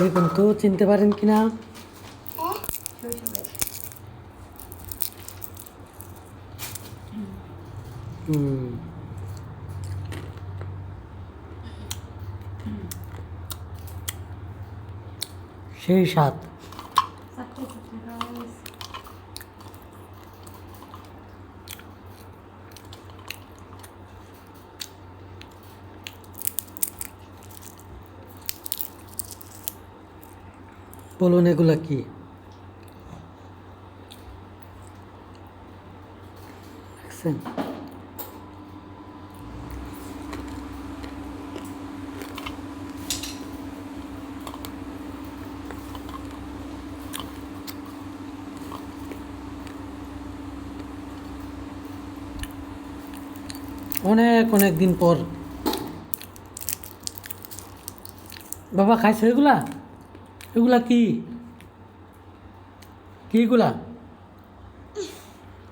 দেখুন তো চিনতে পারেন কিনা। সেই স্বাদ। বলুন এগুলা কি? দেখছেন? অনেক অনেক দিন পর। বাবা খাইছো এগুলা? এগুলা কি? কি এগুলা?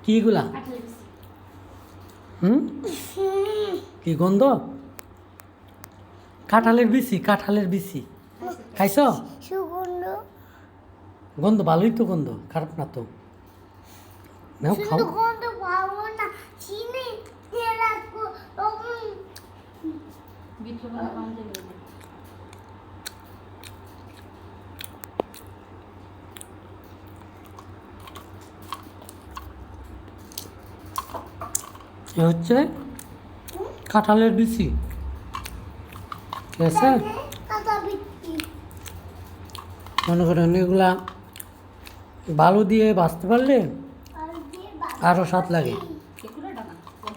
কি এগুলা? কি গন্ধ? কাঁঠালের বিচি, কাঁঠালের বিচি খাইছো? গন্ধ ভালোই তো, গন্ধ খারাপ না তো। নাও খাও। এ হচ্ছে কাঁঠালের বিচি, ঠিক আছে? মনে করেন এগুলা বালু দিয়ে বাঁচতে পারলে আরও স্বাদ লাগে,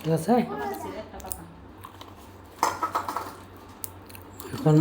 ঠিক আছে? এখন